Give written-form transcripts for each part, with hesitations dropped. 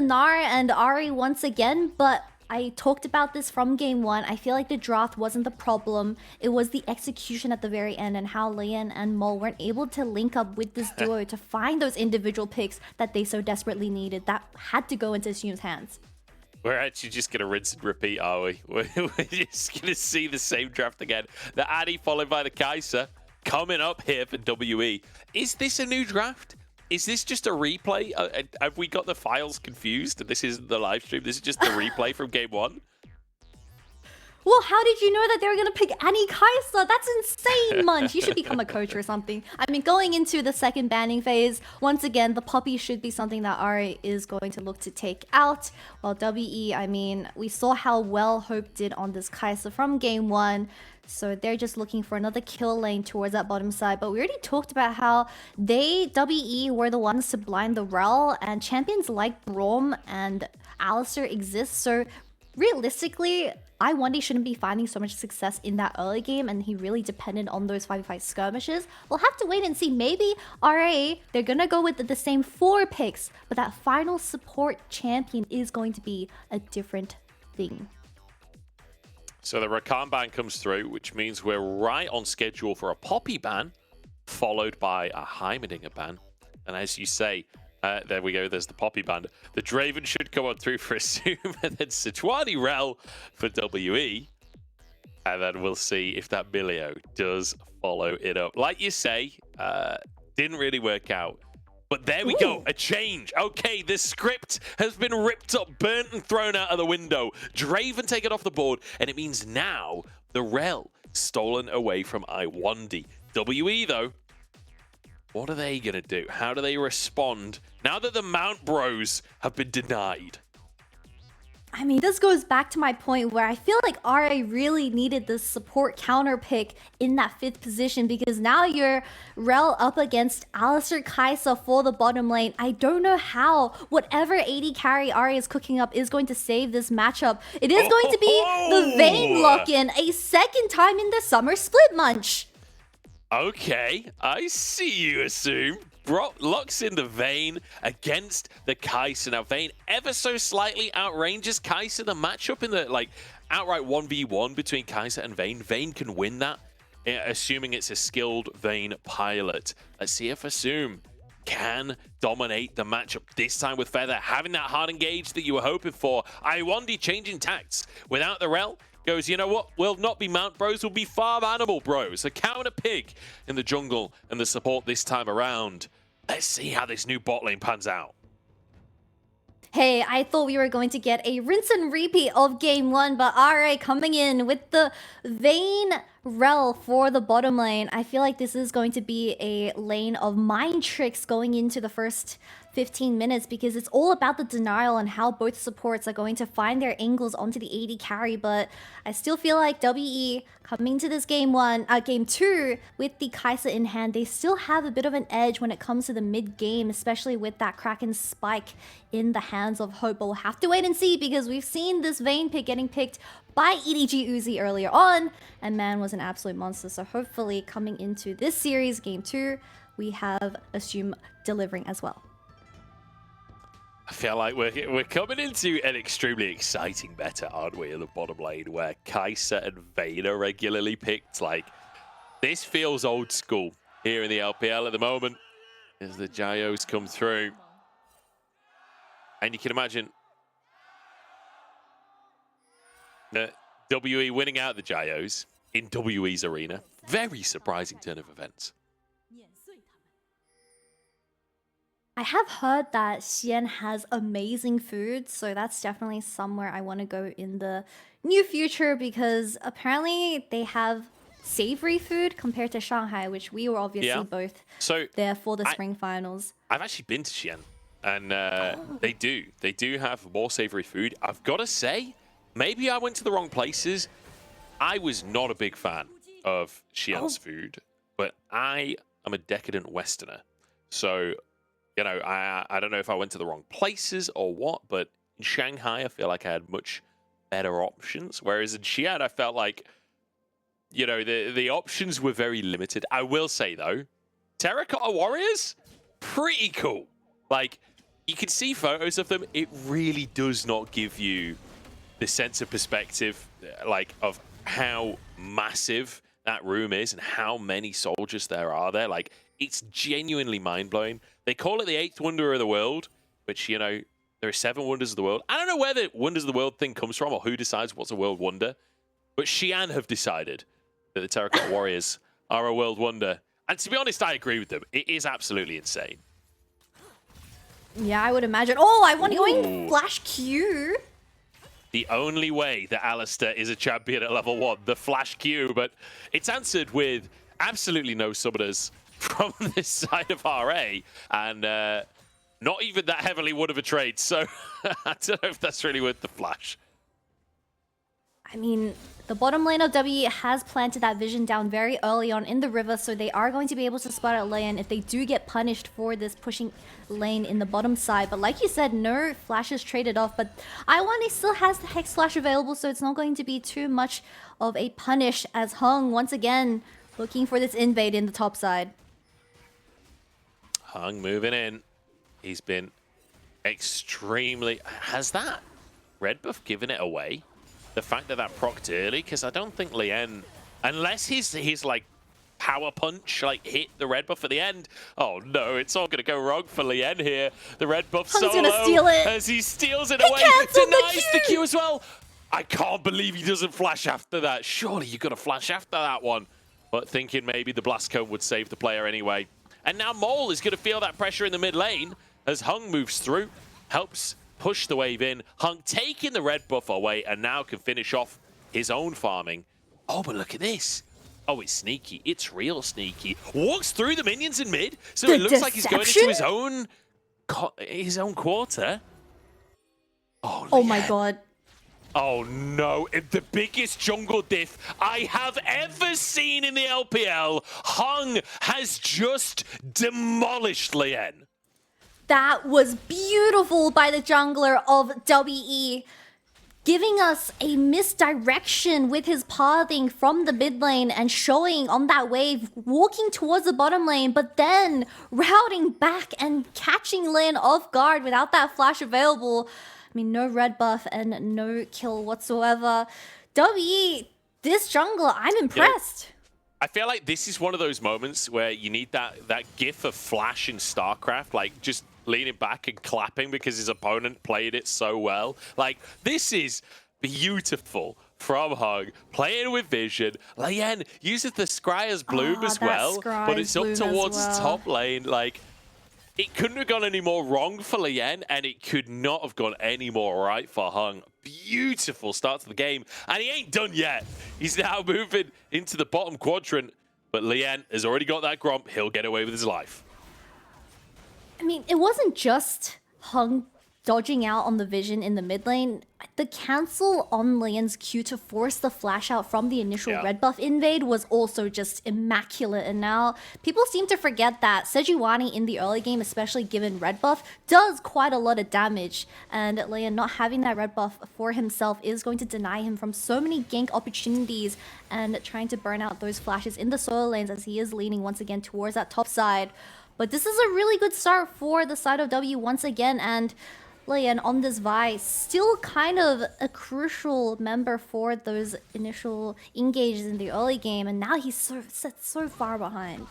Nara and Ari once again, but I talked about this from game one. I feel like the draft wasn't the problem. It was the execution at the very end and how Leyan and Mol weren't able to link up with this duo to find those individual picks that they so desperately needed. That had to go into Assum's hands. We're actually just going to rinse and repeat, are we? We're just going to see the same draft again. The Addy followed by the Kai'Sa coming up here for WE. Is this a new draft? Is this just a replay? Have we got the files confused? This isn't the live stream. This is just the replay from game one. Well, how did you know that they were going to pick Annie Kai'Sa? That's insane, Munch. You should become a coach or something. I mean, going into the second banning phase, once again, the puppy should be something that Ari is going to look to take out. While WE, I mean, we saw how well Hope did on this Kai'Sa from game one. So they're just looking for another kill lane towards that bottom side. But we already talked about how WE were the ones to blind the Rel, and champions like Braum and Alistair exist. So realistically, Lwandy shouldn't be finding so much success in that early game, and he really depended on those 5v5 skirmishes. We'll have to wait and see. Maybe RA, they're gonna go with the same 4 picks, but that final support champion is going to be a different thing. So the Rakan ban comes through, which means we're right on schedule for a Poppy ban, followed by a Heimerdinger ban. And as you say, there we go, there's the Poppy ban. The Draven should come on through for Assum, and then Sejuani Rel for WE. And then we'll see if that Milio does follow it up. Like you say, didn't really work out. But there we go, a change. Okay, this script has been ripped up, burnt and thrown out of the window. Draven taken off the board, and it means now the Rel stolen away from Lwandy. WE though, what are they gonna do? How do they respond now that the Mount Bros have been denied? I mean, this goes back to my point where I feel like RA really needed this support counter pick in that 5th position, because now you're Rel up against Alistair Kai'Sa for the bottom lane. I don't know how whatever AD carry RA is cooking up is going to save this matchup. It is going to be the Vayne lock-in a second time in the summer split, Munch. Okay, I see you, Assum. Brock locks in the Vayne against the Kai'Sa. Now, Vayne ever so slightly outranges Kai'Sa. The matchup in the outright 1v1 between Kai'Sa and Vayne. Vayne can win that, assuming it's a skilled Vayne pilot. Let's see if Assum can dominate the matchup this time with Feather, having that hard engage that you were hoping for. Lwandy changing tacts without the Rel. Goes, you know what? We'll not be Mount Bros, we'll be Farm Animal Bros. A cow and a pig in the jungle and the support this time around. Let's see how this new bot lane pans out. Hey, I thought we were going to get a rinse and repeat of game one, but RA coming in with the Vayne Rel for the bottom lane. I feel like this is going to be a lane of mind tricks going into the first 15 minutes, because it's all about the denial and how both supports are going to find their angles onto the AD carry. But I still feel like WE coming to this game two with the Kai'Sa in hand, they still have a bit of an edge when it comes to the mid game, especially with that Kraken spike in the hands of Hope. But we'll have to wait and see, because we've seen this Vayne pick getting picked by EDG Uzi earlier on, and man was an absolute monster. So hopefully coming into this series, game 2, we have Assum delivering as well. I feel like we're coming into an extremely exciting meta, aren't we, in the bottom lane, where Kai'Sa and Vayne are regularly picked. Like, this feels old school here in the LPL at the moment as the Gyos come through. And you can imagine that WE winning out the Gyos in WE's arena. Very surprising turn of events. I have heard that Xi'an has amazing food, so that's definitely somewhere I want to go in the near future, because apparently they have savory food compared to Shanghai, which we were obviously both there for the spring finals. I've actually been to Xi'an, and they do have more savory food. I've got to say, maybe I went to the wrong places. I was not a big fan of Xi'an's food, but I am a decadent Westerner, so you know, I don't know if I went to the wrong places or what, but in Shanghai, I feel like I had much better options. Whereas in Xi'an, I felt like, you know, the options were very limited. I will say, though, Terracotta Warriors, pretty cool. Like, you can see photos of them. It really does not give you the sense of perspective, like, of how massive that room is and how many soldiers there are there. Like, it's genuinely mind-blowing. They call it the 8th wonder of the world, which, you know, there are 7 wonders of the world. I don't know where the wonders of the world thing comes from or who decides what's a world wonder, but Xi'an have decided that the Terracotta Warriors are a world wonder. And to be honest, I agree with them. It is absolutely insane. Yeah, I would imagine. Oh, I want to go in Flash Q. The only way that Alistair is a champion at level 1, the Flash Q, but it's answered with absolutely no summoners from this side of RA, and not even that heavily would of a trade, so I don't know if that's really worth the flash. I mean, the bottom lane of W has planted that vision down very early on in the river, so they are going to be able to spot out Leyan if they do get punished for this pushing lane in the bottom side. But like you said, no flashes traded off, but Lwandy still has the Hex Flash available, so it's not going to be too much of a punish as Heng, once again, looking for this invade in the top side. Heng moving in. He's been extremely... Has that red buff given it away? The fact that that procced early? Because I don't think Leyan... Unless his like, power punch, like, hit the red buff at the end. Oh, no, it's all going to go wrong for Leyan here. The red buff Heng's so gonna low steal it. as he steals it He away. cancelled Denies the Q as well. I can't believe he doesn't flash after that. Surely you got to flash after that one. But thinking maybe the blast cone would save the player anyway. And now Mole is going to feel that pressure in the mid lane as Heng moves through, helps push the wave in. Heng taking the red buff away and now can finish off his own farming. Oh, but look at this. Oh, it's sneaky. It's real sneaky. Walks through the minions in mid, so The it looks like he's going into deception? his own quarter. Oh, Oh my god. Oh no, the biggest jungle diff I have ever seen in the LPL. Heng has just demolished Leyan. That was beautiful by the jungler of WE, giving us a misdirection with his pathing from the mid lane and showing on that wave, walking towards the bottom lane, but then routing back and catching Leyan off guard without that flash available. I mean, no red buff and no kill whatsoever. WE, this jungler, I'm impressed. Yeah. I feel like this is one of those moments where you need that gif of Flash in StarCraft, like just leaning back and clapping because his opponent played it so well. Like, this is beautiful from Heng, playing with vision. Leyan uses the Scryer's Bloom as well, but it's up towards top lane. Like, it couldn't have gone any more wrong for Leyan, and it could not have gone any more right for Heng. Beautiful start to the game, and he ain't done yet. He's now moving into the bottom quadrant, but Leyan has already got that Gromp. He'll get away with his life. I mean, it wasn't just Heng dodging out on the vision in the mid lane. The cancel on Leyan's Q to force the flash out from the initial red buff invade was also just immaculate. And now people seem to forget that Sejuani in the early game, especially given red buff, does quite a lot of damage. And Leyan not having that red buff for himself is going to deny him from so many gank opportunities and trying to burn out those flashes in the solo lanes as he is leaning once again towards that top side. But this is a really good start for the side of W once again, and Leyan on this Vi, still kind of a crucial member for those initial engages in the early game, and now he's set so far behind.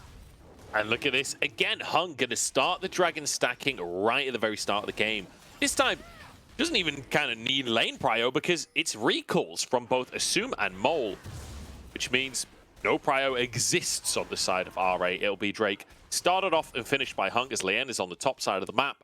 And look at this. Again, Heng going to start the dragon stacking right at the very start of the game. This time, doesn't even kind of need lane prio because it's recalls from both Assum and Mole, which means no prio exists on the side of RA. It'll be Drake. Started off and finished by Heng as Leyan is on the top side of the map.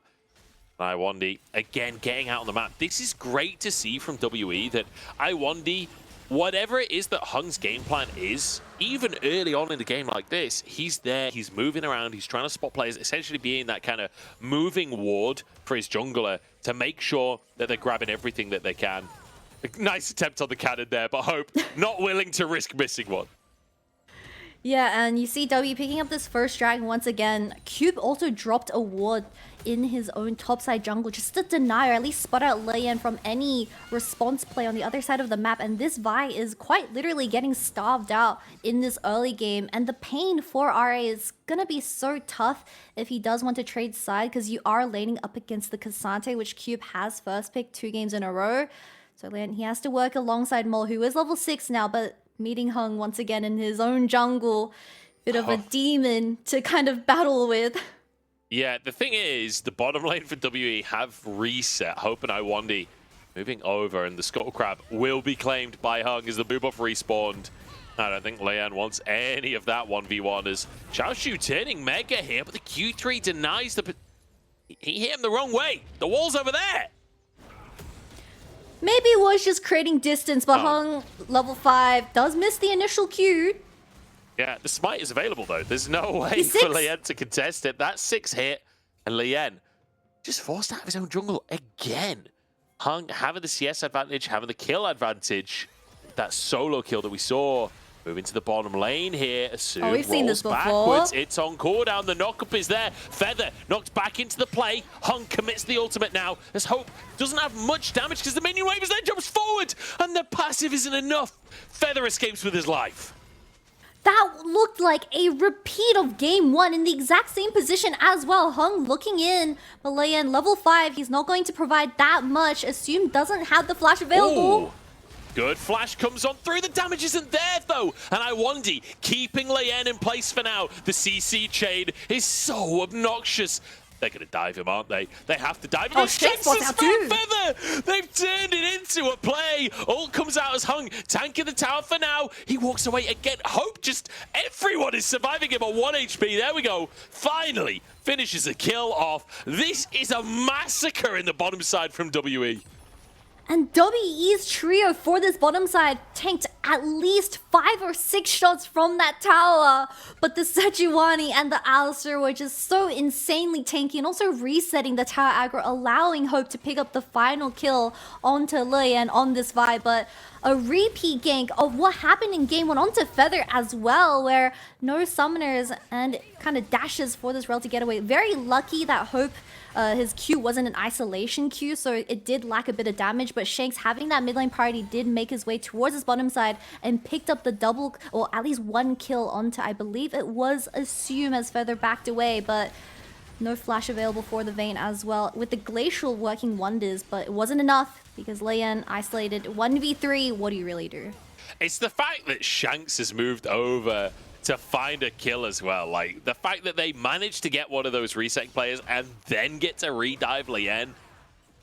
Lwandy, again, getting out on the map. This is great to see from WE that Lwandy, whatever it is that Heng's game plan is, even early on in the game like this, he's there, he's moving around, he's trying to spot players, essentially being that kind of moving ward for his jungler to make sure that they're grabbing everything that they can. Nice attempt on the cannon there, but Hope not willing to risk missing one. Yeah, and you see W picking up this first dragon once again. Cube also dropped a ward in his own topside jungle just to deny or at least spot out Leyan from any response play on the other side of the map. And this Vi is quite literally getting starved out in this early game. And the pain for RA is gonna be so tough if he does want to trade side, because you are laning up against the Cassante, which Cube has first picked 2 games in a row. So Leyan, he has to work alongside Mole, who is level 6 now, but meeting Heng once again in his own jungle. Bit of a demon to kind of battle with. Yeah, the thing is, the bottom lane for WE have reset. Hope and Lwandy moving over, and the Skull Crab will be claimed by Heng as the Boo Buff respawned. I don't think Leyan wants any of that 1v1 as Xiaoxu turning Mega here, but the Q3 denies the... He hit him the wrong way. The wall's over there. Maybe it was just creating distance, but Heng, level 5, does miss the initial Q. Yeah, the smite is available though. There's no way for Leyan to contest it. That's 6 hit, and Leyan just forced out of his own jungle again. Heng having the CS advantage, having the kill advantage. That solo kill that we saw. Moving to the bottom lane here. Assum we've seen this before. Backwards. It's on cooldown. The knockup is there. Feather knocked back into the play. Heng commits the ultimate now. As Hope doesn't have much damage because the minion wave is there, jumps forward, and the passive isn't enough. Feather escapes with his life. That looked like a repeat of game 1 in the exact same position as well. Heng looking in, but Leyan, level 5, he's not going to provide that much. Assum doesn't have the flash available. Ooh. Good flash comes on through. The damage isn't there, though. And Lwandy keeping Leyan in place for now. The CC chain is so obnoxious. They're going to dive him, aren't they? They have to dive him. Oh, Shanks was out too. Feather! They've turned it into a play. Ult comes out as Heng. Tanking the tower for now. He walks away again. Hope just... Everyone is surviving him on 1 HP. There we go. Finally finishes the kill off. This is a massacre in the bottom side from WE. And WE's trio for this bottom side tanked at least 5 or 6 shots from that tower. But the Sejuani and the Alistair were just so insanely tanky and also resetting the tower aggro, allowing Hope to pick up the final kill onto Leyan on this Vi. But a repeat gank of what happened in game 1 onto Feather as well, where no summoners and kind of dashes for this relative getaway. Very lucky that Hope... his Q wasn't an isolation Q, so it did lack a bit of damage, but Shanks having that mid lane priority did make his way towards his bottom side and picked up the double, or at least 1 kill onto, I believe it was Assum as Feather backed away, but no flash available for the Vayne as well, with the Glacial working wonders, but it wasn't enough because Leyan isolated 1v3. What do you really do? It's the fact that Shanks has moved over to find a kill as well. Like, the fact that they managed to get one of those reset players and then get to redive Leyan.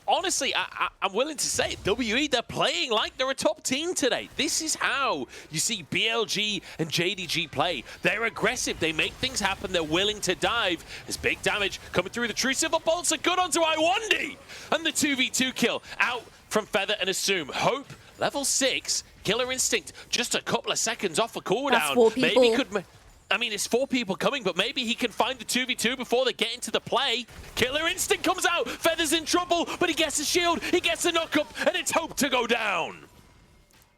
Honestly, I'm willing to say it. WE, they're playing like they're a top team today. This is how you see BLG and JDG play. They're aggressive. They make things happen. They're willing to dive. There's big damage coming through. The True Silver Bolts are good onto Lwandy. And the 2v2 kill out from Feather and Assum. Hope, level 6. Killer Instinct, just a couple of seconds off a cooldown. That's 4 people. Maybe could... I mean, it's 4 people coming, but maybe he can find the 2v2 before they get into the play. Killer Instinct comes out. Feather's in trouble, but he gets a shield. He gets a knock-up, and it's Hope to go down.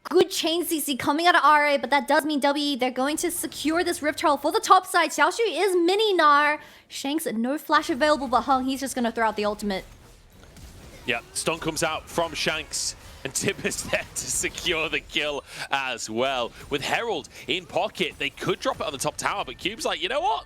Good chain CC coming out of RA, but that does mean WE, they're going to secure this Rift Herald for the top side. Xiaoxu is mini-nar. Shanks, no flash available, but Heng, he's just going to throw out the ultimate. Yeah, stun comes out from Shanks. And Tip is there to secure the kill as well. With Herald in pocket, they could drop it on the top tower, but Cube's like, you know what?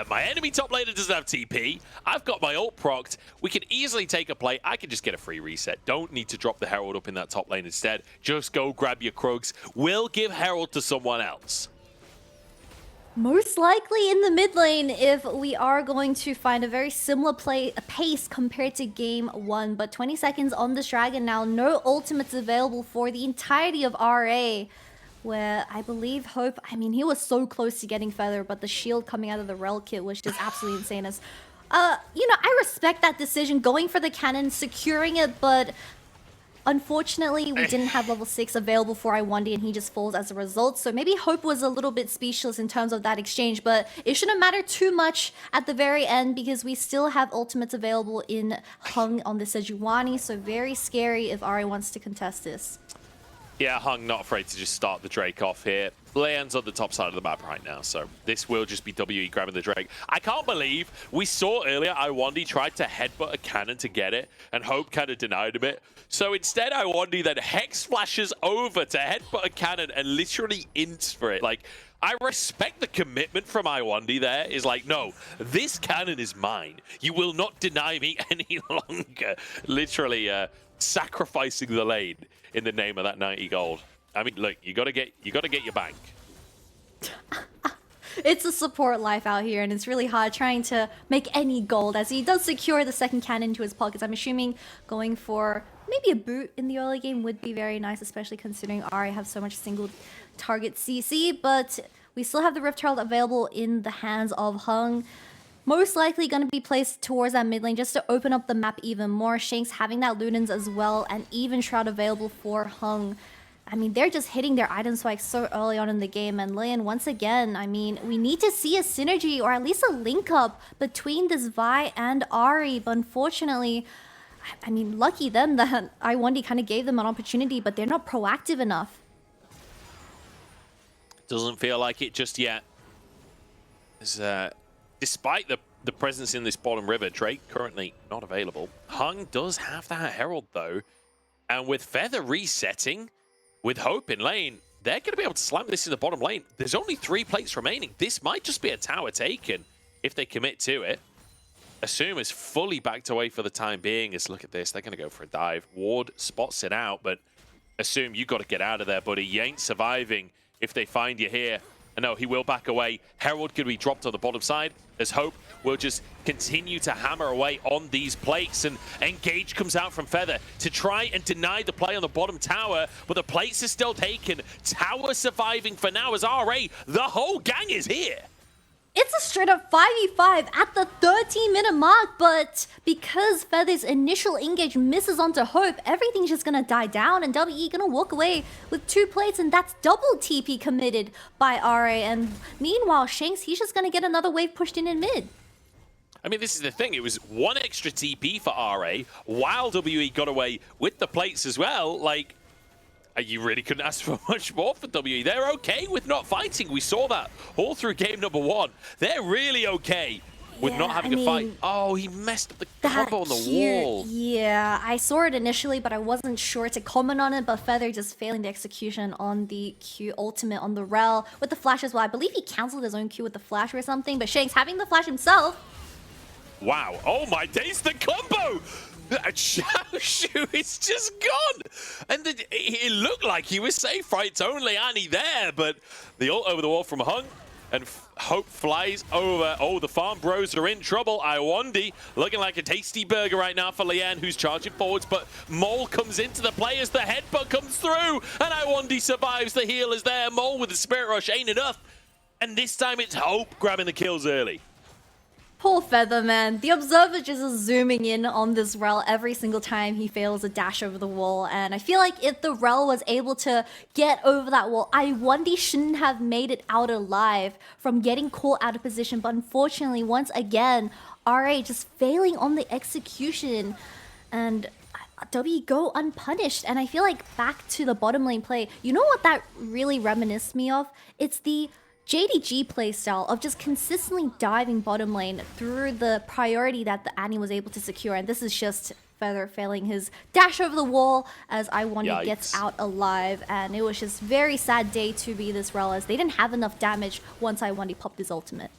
My enemy top laner doesn't have TP. I've got my ult procced. We can easily take a play. I can just get a free reset. Don't need to drop the Herald up in that top lane instead. Just go grab your Krugs. We'll give Herald to someone else. Most likely in the mid lane if we are going to find a very similar pace compared to game 1. But 20 seconds on this dragon now. No ultimates available for the entirety of RA. Where I believe Hope, I mean, he was so close to getting Feather, but the shield coming out of the Rel kit was just absolutely insane. As, you know, I respect that decision, going for the cannon, securing it, but unfortunately, we didn't have level 6 available for Lwandy, and he just falls as a result. So maybe Hope was a little bit speechless in terms of that exchange, but it shouldn't matter too much at the very end because we still have ultimates available in Heng on the Sejuani. So very scary if RA wants to contest this. Yeah, Heng not afraid to just start the Drake off here. Leyan's on the top side of the map right now, so this will just be WE grabbing the Drake. I can't believe we saw earlier Lwandy tried to headbutt a cannon to get it, and Hope kind of denied him it. So instead, Lwandy then Hex flashes over to headbutt a cannon and literally ints for it. Like, I respect the commitment from Lwandy there. Is like, no, this cannon is mine. You will not deny me any longer. Literally sacrificing the lane in the name of that 90 gold. I mean, look, you gotta get your bank. It's a support life out here, and it's really hard trying to make any gold as he does secure the second cannon into his pockets. I'm assuming going for maybe a boot in the early game would be very nice, especially considering Ahri have so much single target CC, but we still have the Rift Herald available in the hands of Heng. Most likely going to be placed towards that mid lane just to open up the map even more. Shanks having that Lunans as well, and even Shroud available for Heng. I mean, they're just hitting their item spikes so early on in the game. And Leyan, once again, I mean, we need to see a synergy or at least a link up between this Vi and Ahri. But unfortunately, I mean, lucky them that Lwandy kind of gave them an opportunity, but they're not proactive enough. Doesn't feel like it just yet. Despite the presence in this bottom river, Drake currently not available. Heng does have that Herald though. And with Feather resetting, with Hope in lane, they're going to be able to slam this in the bottom lane. There's only 3 plates remaining. This might just be a tower taken if they commit to it. Assum is fully backed away for the time being. As look at this, they're going to go for a dive. Ward spots it out, but Assum, you got to get out of there, buddy. You ain't surviving if they find you here. And no, he will back away. Herald could be dropped on the bottom side as Hope will just continue to hammer away on these plates. And Engage comes out from Feather to try and deny the play on the bottom tower, but the plates are still taken. Tower surviving for now as RA. The whole gang is here. It's a straight up 5v5 at the 13-minute mark, but because Feather's initial engage misses onto Hope, everything's just gonna die down, and WE gonna walk away with 2 plates, and that's double TP committed by RA. And meanwhile, Shanks, he's just gonna get another wave pushed in mid. I mean, this is the thing. It was 1 extra TP for RA, while WE got away with the plates as well. Like, you really couldn't ask for much more for WE. They're okay with not fighting. We saw that all through game number 1. They're really okay with not having a fight. Oh, he messed up the combo on the wall. Yeah, I saw it initially, but I wasn't sure to comment on it. But Feather just failing the execution on the Q ultimate on the Rel with the flash as well. I believe he canceled his own Q with the flash or something, but Shanks having the flash himself. Wow. Oh my days, the combo! Xiaoxu is just gone! And it looked like he was safe, right? It's only Annie there, but the ult over the wall from Heng, and Hope flies over. Oh, the farm bros are in trouble. Lwandy looking like a tasty burger right now for Leyan, who's charging forwards, but Mole comes into the play as the headbutt comes through, and Lwandy survives. The heal is there. Mole with the Spirit Rush ain't enough. And this time it's Hope grabbing the kills early. Poor Feather, man. The observer just is zooming in on this Rel every single time he fails a dash over the wall. And I feel like if the Rel was able to get over that wall, Lwandy shouldn't have made it out alive from getting caught out of position. But unfortunately, once again, RA just failing on the execution. And W go unpunished. And I feel like back to the bottom lane play, you know what that really reminisced me of? It's the JDG playstyle of just consistently diving bottom lane through the priority that the Annie was able to secure. And this is just Feather failing his dash over the wall as Lwandy gets out alive. And it was just very sad day to be this Rel as they didn't have enough damage once Lwandy popped his ultimate.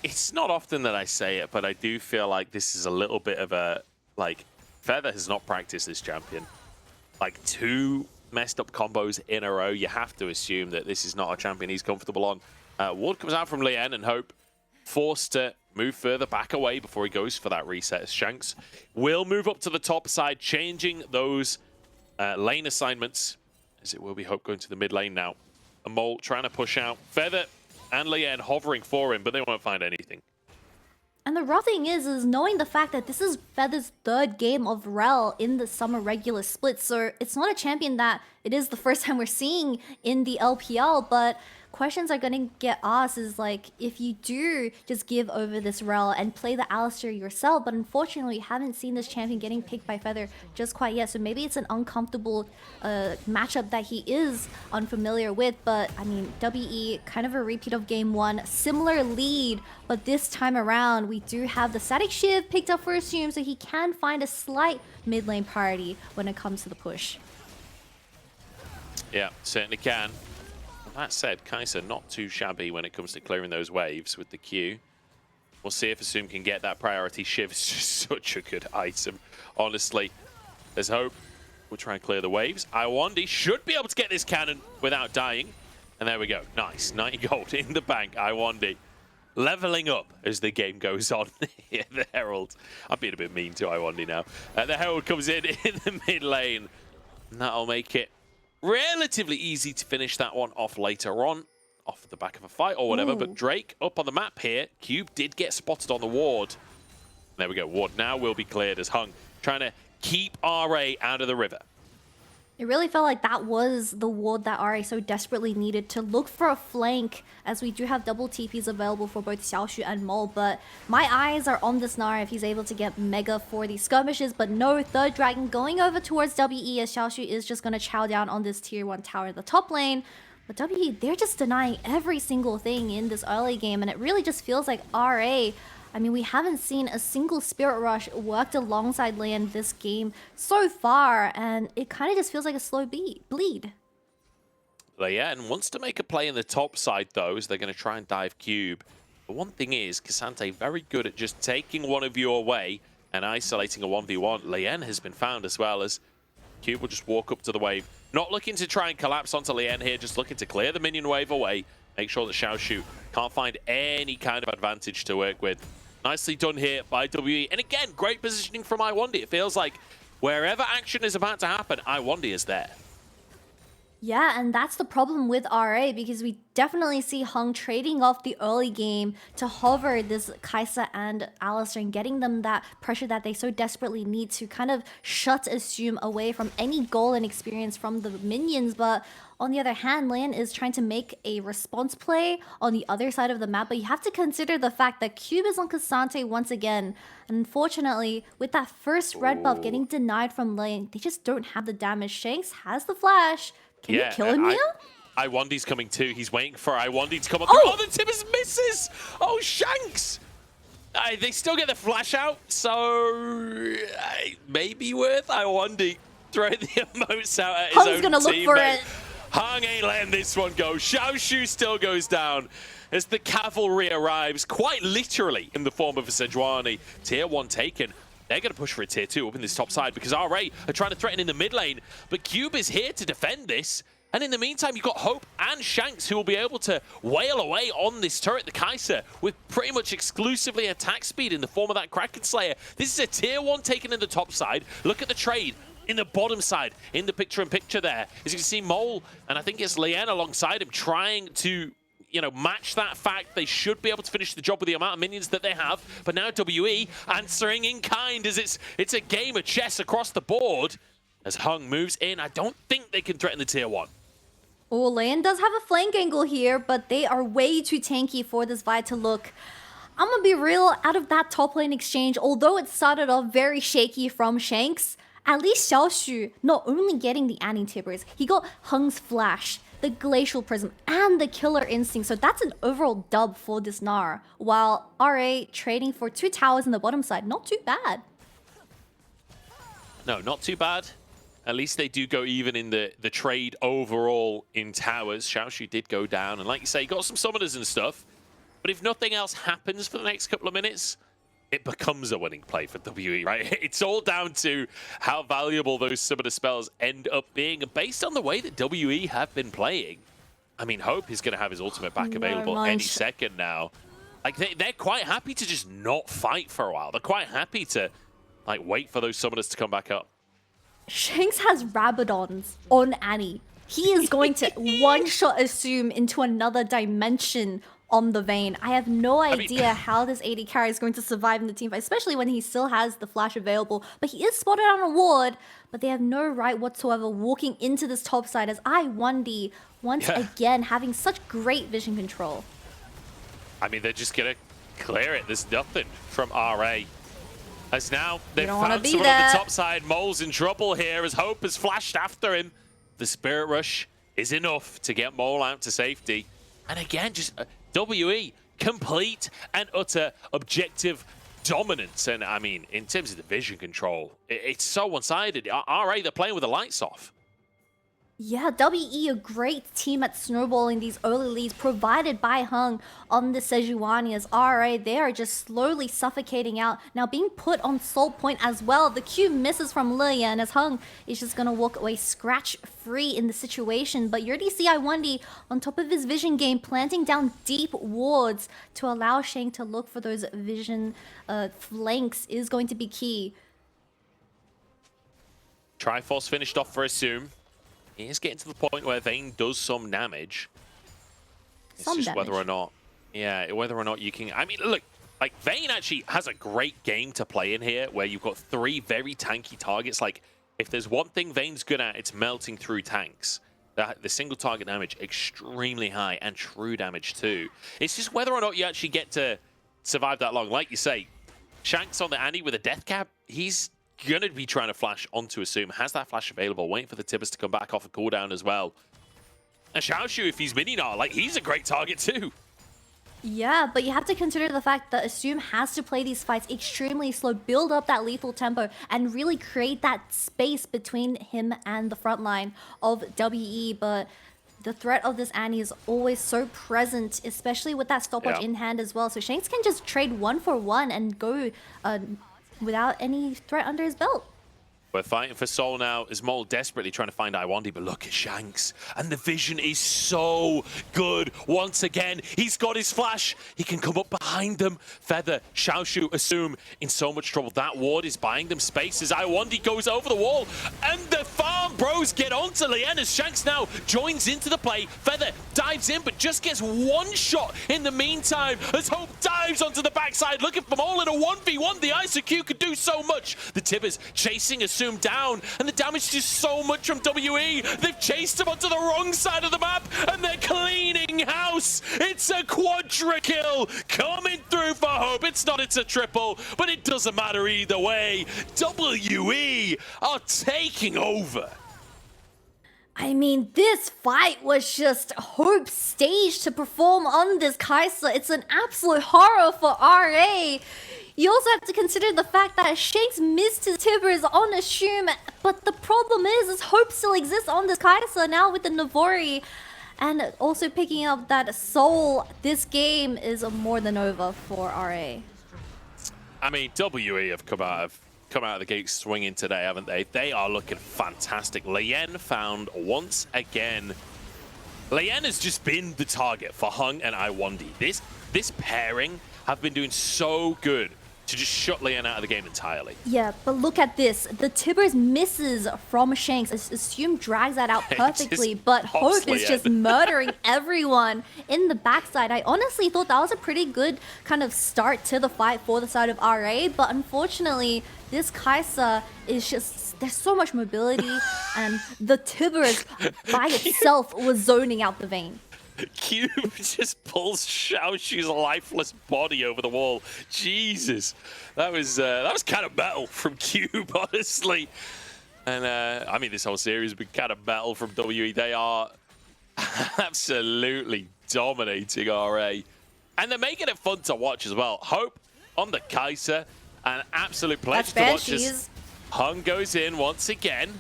It's not often that I say it, but I do feel like this is a little bit of a, like, Feather has not practiced this champion. Like, 2 messed up combos in a row. You have to assume that this is not a champion he's comfortable on. Ward comes out from Leyan, and Hope forced to move further back away before he goes for that reset. As Shanks will move up to the top side, changing those lane assignments, as it will be Hope going to the mid lane now. A Mole trying to push out. Feather and Leyan hovering for him, but they won't find anything. And the raw thing is knowing the fact that this is Feather's 3rd game of Rel in the summer regular split. So it's not a champion that it is the first time we're seeing in the LPL, but questions are gonna get asked is like, if you do just give over this rel and play the Alistar yourself, but unfortunately we haven't seen this champion getting picked by Feather just quite yet, so maybe it's an uncomfortable matchup that he is unfamiliar with. But I mean, WE, kind of a repeat of game 1, similar lead, but this time around we do have the static shift picked up for Assum, so he can find a slight mid lane priority when it comes to the push. Yeah, certainly can. That said, Kai'Sa not too shabby when it comes to clearing those waves with the Q. We'll see if Assum can get that priority shift. It's just such a good item. Honestly, there's hope. We'll try and clear the waves. Lwandy should be able to get this cannon without dying. And there we go. Nice. 90 gold in the bank. Lwandy leveling up as the game goes on. The Herald. I'm being a bit mean to Lwandy now. The Herald comes in the mid lane. And that'll make it relatively easy to finish that one off later on, off the back of a fight or whatever. But Drake up on the map here. Cube did get spotted on the ward. There we go. Ward now will be cleared as Heng trying to keep RA out of the river. It really felt like that was the ward that RA so desperately needed to look for a flank, as we do have double TPs available for both Xiaoxu and Mole. But my eyes are on this Nara if he's able to get Mega for these skirmishes. But no, third Dragon going over towards WE, as Xiaoxu is just going to chow down on this tier 1 tower in the top lane. But WE, they're just denying every single thing in this early game, and it really just feels like RA, I mean, we haven't seen a single Spirit Rush worked alongside Leyan this game so far, and it kind of just feels like a slow bleed. Leyan wants to make a play in the top side, though, as they're going to try and dive Cube. The one thing is, K'Sante very good at just taking one of you away and isolating a 1v1. Leyan has been found as well, as Cube will just walk up to the wave. Not looking to try and collapse onto Leyan here, just looking to clear the minion wave away. Make sure that Xiaoxu can't find any kind of advantage to work with. Nicely done here by WE. And again, great positioning from Lwandy. It feels like wherever action is about to happen, Lwandy is there. Yeah, and that's the problem with RA, because we definitely see Heng trading off the early game to hover this Kai'Sa and Alistar and getting them that pressure that they so desperately need to kind of shut Assum away from any goal and experience from the minions. But on the other hand, Leyan is trying to make a response play on the other side of the map, but you have to consider the fact that Cube is on K'Sante once again. And unfortunately, with that first red buff getting denied from Leyan, they just don't have the damage. Shanks has the flash. Can you kill him here? Lwandy's coming too. He's waiting for Lwandy to come up. Oh, the Tibbers misses! Oh, Shanks! They still get the flash out, so maybe worth Lwandy throwing the emotes out at his Heng's own gonna look for it. Heng ain't letting this one go. Xiaoxu still goes down as the cavalry arrives, quite literally in the form of a Sejuani. Tier 1 taken. They're going to push for a tier 2 up in this top side because RA are trying to threaten in the mid lane. But Cube is here to defend this. And in the meantime, you've got Hope and Shanks who will be able to wail away on this turret, the Kai'Sa, with pretty much exclusively attack speed in the form of that Kraken Slayer. This is a tier 1 taken in the top side. Look at the trade in the bottom side, in the picture-in-picture there. As you can see, Mole, and I think it's Leyan alongside him, trying to, you know, match that fact. They should be able to finish the job with the amount of minions that they have. But now WE answering in kind, as it's a game of chess across the board. As Heng moves in, I don't think they can threaten the tier 1. Oh, Leyan does have a flank angle here, but they are way too tanky for this Vi to look. I'm gonna be real, out of that top lane exchange, although it started off very shaky from Shanks, at least Xiaoxu not only getting the anti-tippers, he got Heng's flash, the glacial prism, and the killer instinct. So that's an overall dub for this Gnar. While RA trading for 2 towers in the bottom side, not too bad. No, not too bad. At least they do go even in the trade overall in towers. Xiaoxu did go down, and like you say, you got some summoners and stuff. But if nothing else happens for the next couple of minutes, it becomes a winning play for WE, right? It's all down to how valuable those summoner spells end up being. And based on the way that WE have been playing, I mean, Hope is going to have his ultimate back available any second now. Like, they're quite happy to just not fight for a while. They're quite happy to, like, wait for those summoners to come back up. Shanks has Rabadons on Annie. He is going to one-shot Assum into another dimension on the Vayne. I have no idea how this AD carry is going to survive in the team fight, especially when he still has the flash available. But he is spotted on a ward, but they have no right whatsoever walking into this top side, as Lwandy once again having such great vision control. I mean, they're just going to clear it. There's nothing from RA. As now they've found someone on the top side. Mole's in trouble here as Hope has flashed after him. The Spirit Rush is enough to get Mole out to safety. And again, just WE, complete and utter objective dominance. And I mean, in terms of the vision control, it's so one-sided. RA, they're playing with the lights off. Yeah, WE, a great team at snowballing these early leads provided by Heng on the Sejuani as RA. They are just slowly suffocating out. Now being put on salt point as well. The Q misses from Leyan as Heng is just going to walk away scratch-free in the situation. But you already see Lwandy on top of his vision game planting down deep wards to allow Shanks to look for those vision flanks is going to be key. Triforce finished off for Assum. He is getting to the point where Vayne does some damage. It's just whether or not, whether or not you can. I mean, look, like Vayne actually has a great game to play in here, where you've got 3 very tanky targets. Like, if there's one thing Vayne's good at, it's melting through tanks. The single target damage extremely high, and true damage too. It's just whether or not you actually get to survive that long. Like you say, Shanks on the Annie with a death cap, he's gonna be trying to flash onto Assum, has that flash available, waiting for the Tibbers to come back off a cooldown as well. And Xiaoxu, if he's mini-nar, like, he's a great target too. Yeah, but you have to consider the fact that Assum has to play these fights extremely slow, build up that lethal tempo, and really create that space between him and the front line of WE. But the threat of this Annie is always so present, especially with that stopwatch in hand as well. So Shanks can just trade 1-for-1 and go without any threat under his belt. We're fighting for Soul now as Mole desperately trying to find Lwandy, but look at Shanks. And the vision is so good. Once again, he's got his flash. He can come up behind them. Feather, Xiaoxu, Assum in so much trouble. That ward is buying them space as Lwandy goes over the wall. And the farm bros get onto Leyan as Shanks now joins into the play. Feather dives in, but just gets one shot in the meantime as Hope dives onto the backside, looking for Mole in a 1v1. The ISOQ could do so much. The Tibbers chasing Assum down, and the damage is so much from WE. They've chased him onto the wrong side of the map, and they're cleaning house. It's a quadra kill coming through for Hope. It's a triple, but it doesn't matter either way. WE are taking over. I mean, this fight was just Hope's stage to perform on this Kai'Sa. It's an absolute horror for RA. You also have to consider the fact that Shanks missed his Tibbers on Assum, but the problem is Hope still exists on this Kai'Sa now with the Navori. And also picking up that Soul, this game is more than over for RA. I mean, WE have come out of the gate swinging today, haven't they? They are looking fantastic. Leyan found once again. Leyan has just been the target for Heng and Lwandy. This pairing have been doing so good to just shut Leyan out of the game entirely. Yeah, but look at this. The Tibbers misses from Shanks. Assum drags that out perfectly, but Hope is just murdering everyone in the backside. I honestly thought that was a pretty good kind of start to the fight for the side of RA, but unfortunately, this Kai'Sa is just, there's so much mobility, and the Tibbers by itself was zoning out the Vayne. Cube just pulls Xiaoxu's lifeless body over the wall. Jesus, that was kind of metal from Cube, honestly. And I mean, this whole series has been kind of metal from WE. They are absolutely dominating RA, and they're making it fun to watch as well. Hope on the Kai'Sa, an absolute pleasure to watch as Heng goes in once again.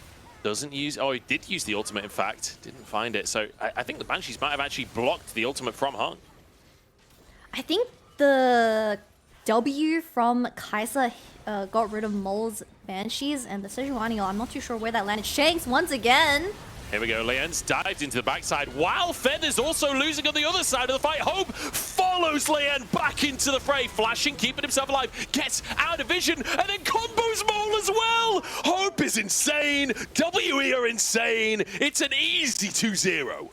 Doesn't use... Oh, he did use the ultimate, in fact. Didn't find it. So I think the Banshees might have actually blocked the ultimate from Heng. I think the W from Kai'Sa got rid of Mole's Banshees, and the Sejuani, I'm not too sure where that landed. Shanks once again. Here we go. Leyan's dived into the backside while Feather's also losing on the other side of the fight. Hope follows Leyan back into the fray, flashing, keeping himself alive, gets out of vision, and then combos Mole as well. Hope is insane. WE are insane. It's an easy 2-0.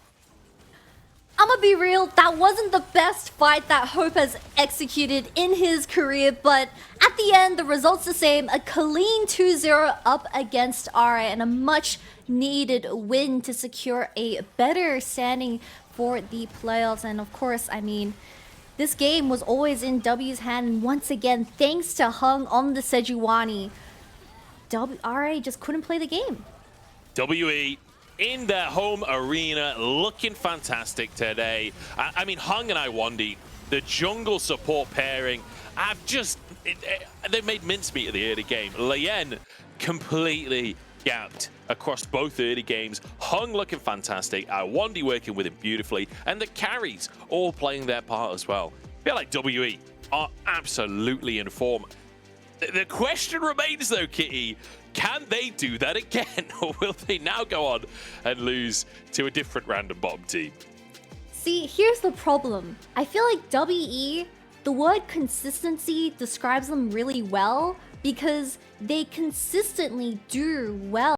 I'm gonna be real, that wasn't the best fight that Hope has executed in his career, but at the end, the result's the same. A clean 2-0 up against RA and a much needed win to secure a better standing for the playoffs. And of course, I mean, this game was always in W's hand, and once again, thanks to Heng on the Sejuani, RA just couldn't play the game. WE in their home arena, looking fantastic today. I mean, Heng and Lwandy, the jungle support pairing, they've made mincemeat of the early game. Leyan completely gapped across both early games. Heng looking fantastic, Lwandy working with him beautifully, and the carries all playing their part as well. I feel like WE are absolutely in form. The question remains though, Kitty, can they do that again? Or will they now go on and lose to a different random bottom team? See, here's the problem. I feel like WE, the word consistency describes them really well because they consistently do well.